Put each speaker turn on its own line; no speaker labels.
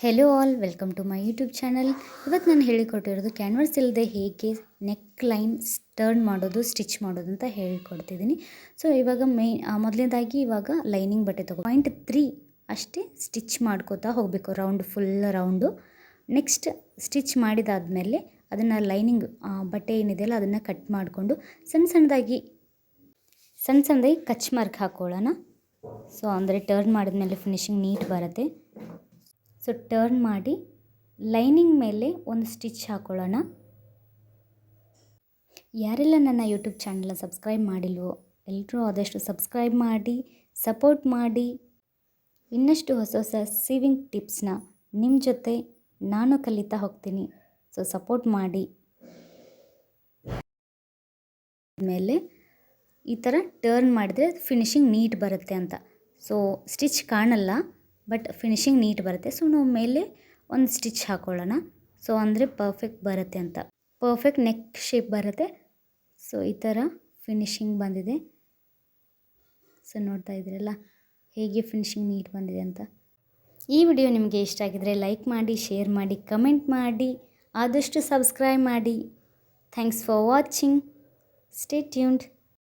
Hello all, welcome to my YouTube channel. ಇವತ್ತು ನಾನು ಹೇಳಿಕೊಟ್ಟಿರೋದು ಕ್ಯಾನ್ವಾಸ್ ಇಲ್ಲದೆ ಹೇಗೆ ನೆಕ್ ಲೈನ್ ಟರ್ನ್ ಮಾಡೋದು, ಸ್ಟಿಚ್ ಮಾಡೋದು ಅಂತ ಹೇಳಿಕೊಡ್ತಿದ್ದೀನಿ. ಸೊ ಇವಾಗ ಮೊದಲನೇದಾಗಿ ಇವಾಗ ಲೈನಿಂಗ್ ಬಟ್ಟೆ ತಗೋ 0.3 ಅಷ್ಟೇ ಸ್ಟಿಚ್ ಮಾಡ್ಕೋತಾ ಹೋಗಬೇಕು, ಫುಲ್ ರೌಂಡು. ನೆಕ್ಸ್ಟ್ ಸ್ಟಿಚ್ ಮಾಡಿದಾದಮೇಲೆ ಅದನ್ನು ಲೈನಿಂಗ್ ಬಟ್ಟೆ ಏನಿದೆಯಲ್ಲ ಅದನ್ನು ಕಟ್ ಮಾಡಿಕೊಂಡು ಸಣ್ಣ ಸಣ್ಣದಾಗಿ ಕಚ್ ಮಾರ್ಕ್ ಹಾಕ್ಕೊಳ್ಳೋಣ. ಸೊ ಅಂದರೆ ಟರ್ನ್ ಮಾಡಿದ್ಮೇಲೆ ಫಿನಿಶಿಂಗ್ ನೀಟ್ ಬರುತ್ತೆ. ಸೊ ಟರ್ನ್ ಮಾಡಿ ಲೈನಿಂಗ್ ಮೇಲೆ ಒಂದು ಸ್ಟಿಚ್ ಹಾಕ್ಕೊಳ್ಳೋಣ. ಯಾರೆಲ್ಲ ನನ್ನ ಯೂಟ್ಯೂಬ್ ಚಾನಲ್ನ ಸಬ್ಸ್ಕ್ರೈಬ್ ಮಾಡಿಲ್ವೋ ಎಲ್ಲರೂ ಆದಷ್ಟು ಸಬ್ಸ್ಕ್ರೈಬ್ ಮಾಡಿ, ಸಪೋರ್ಟ್ ಮಾಡಿ. ಇನ್ನಷ್ಟು ಹೊಸ ಹೊಸ ಸೀವಿಂಗ್ ಟಿಪ್ಸ್ನ ನಿಮ್ಮ ಜೊತೆ ನಾನು ಕಲಿತಾ ಹೋಗ್ತೀನಿ. ಸೊ ಸಪೋರ್ಟ್ ಮಾಡಿ. ಆಮೇಲೆ ಈ ಥರ ಟರ್ನ್ ಮಾಡಿದರೆ ಫಿನಿಶಿಂಗ್ ನೀಟ್ ಬರುತ್ತೆ ಅಂತ. ಸೊ ಸ್ಟಿಚ್ ಕಾಣಲ್ಲ, ಬಟ್ ಫಿನಿಶಿಂಗ್ ನೀಟ್ ಬರುತ್ತೆ. ಸೊ ನಾವು ಮೇಲೆ ಒಂದು ಸ್ಟಿಚ್ ಹಾಕ್ಕೊಳ್ಳೋಣ. ಸೊ ಅಂದರೆ ಪರ್ಫೆಕ್ಟ್ ಬರುತ್ತೆ ಅಂತ, ಪರ್ಫೆಕ್ಟ್ ನೆಕ್ ಶೇಪ್ ಬರುತ್ತೆ. ಸೊ ಈ ಥರ ಫಿನಿಶಿಂಗ್ ಬಂದಿದೆ. ಸೊ ನೋಡ್ತಾ ಇದ್ದೀರಲ್ಲ ಹೇಗೆ ಫಿನಿಶಿಂಗ್ ನೀಟ್ ಬಂದಿದೆ ಅಂತ. ಈ ವಿಡಿಯೋ ನಿಮಗೆ ಇಷ್ಟ ಆಗಿದರೆ ಲೈಕ್ ಮಾಡಿ, ಶೇರ್ ಮಾಡಿ, ಕಮೆಂಟ್ ಮಾಡಿ, ಆದಷ್ಟು ಸಬ್ಸ್ಕ್ರೈಬ್ ಮಾಡಿ. Thanks for watching. Stay tuned.